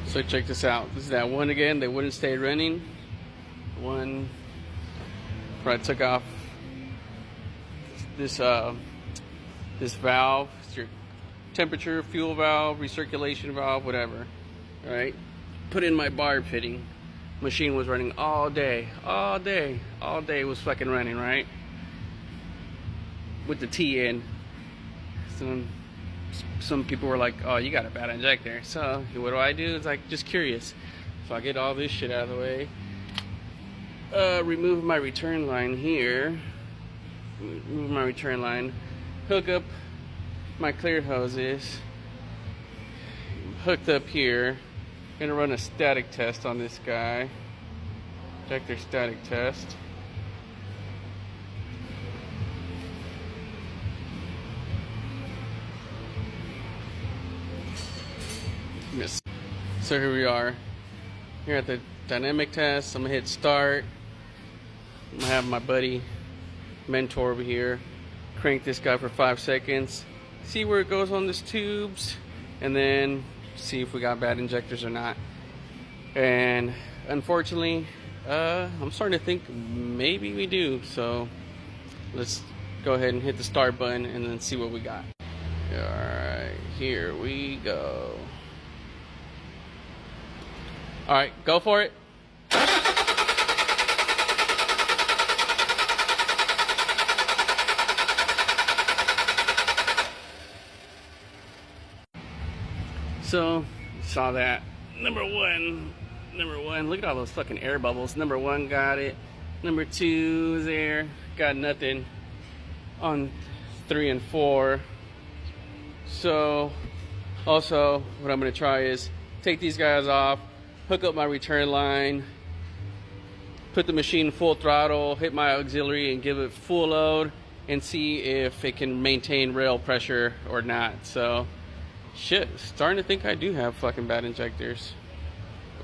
So check this out. This is that one again that wouldn't stay running. One where I took off this this valve. It's your temperature, fuel valve, recirculation valve, whatever. All right. Put in my barb fitting. Machine was running all day. All day it was fucking running, right? With the T in. Some people were like, oh, you got a bad injector. So what do? It's like, just curious. So I get all this shit out of the way. Remove my return line here. Remove my return line. Hook up my clear hoses. Hooked up here. Gonna run a static test on this guy. Injector static test. Yes. So here we are. Here at the dynamic test. I'm gonna hit start. I'm gonna have my buddy mentor over here crank this guy for 5 seconds. See where it goes on this tubes, and then see if we got bad injectors or not. And unfortunately, I'm starting to think maybe we do. So let's go ahead and hit the start button and then see what we got. Alright, here we go. Alright, go for it. So, saw that. Number one, look at all those fucking air bubbles. Number one got it. Number two is there. Got nothing on 3 and 4. So, also, what I'm going to try is take these guys off, hook up my return line, put the machine full throttle, hit my auxiliary and give it full load, and see if it can maintain rail pressure or not. So, shit, starting to think I do have fucking bad injectors.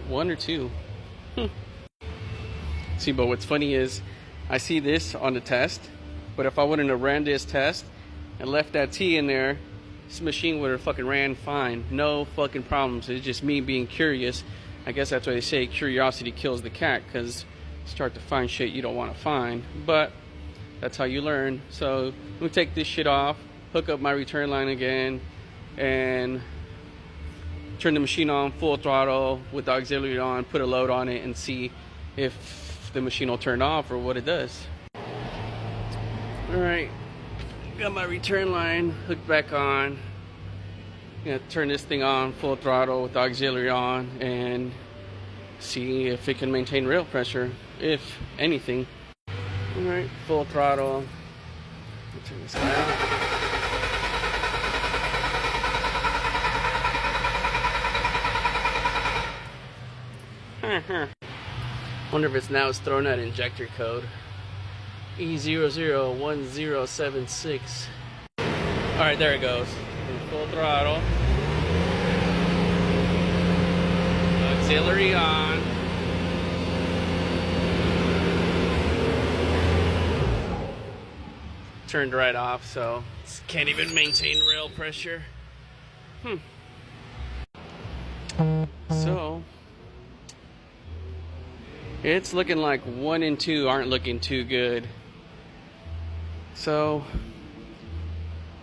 1 or 2. See, but what's funny is I see this on the test, but if I wouldn't have ran this test and left that T in there, this machine would have fucking ran fine. No fucking problems. It's just me being curious. I guess that's why they say curiosity kills the cat, because you start to find shit you don't want to find. But that's how you learn. So let me take this shit off, hook up my return line again, and turn the machine on full throttle with the auxiliary on, put a load on it, and see if the machine will turn off or what it does. Alright, got my return line hooked back on. Gonna turn this thing on full throttle with the auxiliary on and see if it can maintain rail pressure, if anything. Alright, full throttle. Turn this down. Wonder if it's now throwing that injector code E001076. Alright, there it goes. Full throttle. Auxiliary on. Turned right off, so can't even maintain rail pressure. So it's looking like 1 and 2 aren't looking too good. So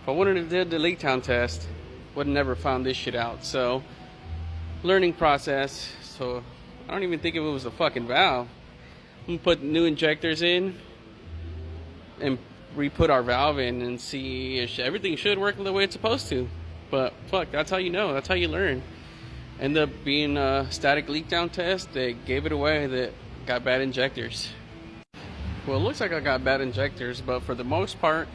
if I wouldn't have did the leak time test, would have never found this shit out. So learning process. So I don't even think if it was a fucking valve. I'm gonna put new injectors in and re-put our valve in and see if everything should work the way it's supposed to. But fuck, that's how you know. That's how you learn. Ended up being a static leak down test. They gave it away that got bad injectors. Well, it looks like I got bad injectors, but for the most part,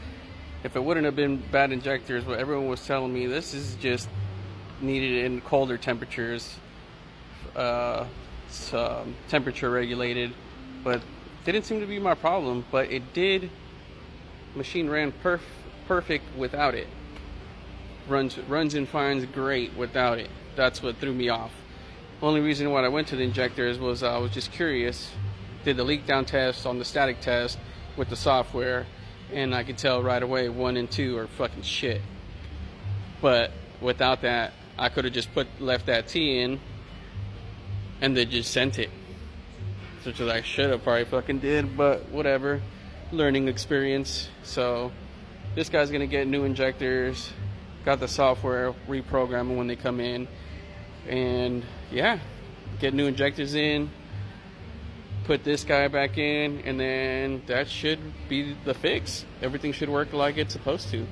if it wouldn't have been bad injectors, what everyone was telling me, this is just needed in colder temperatures. It's temperature regulated, but didn't seem to be my problem. But it did. Machine ran perfect without it. Runs and finds great without it. That's what threw me off. Only reason why I went to the injectors was I was just curious. Did the leak down test on the static test with the software, and I could tell right away 1 and 2 are fucking shit. But without that, I could have just left that T in, and they just sent it, which I should have probably fucking did, but whatever, learning experience. So this guy's gonna get new injectors, got the software reprogramming when they come in, and yeah, get new injectors in, put this guy back in, and then that should be the fix. Everything should work like it's supposed to.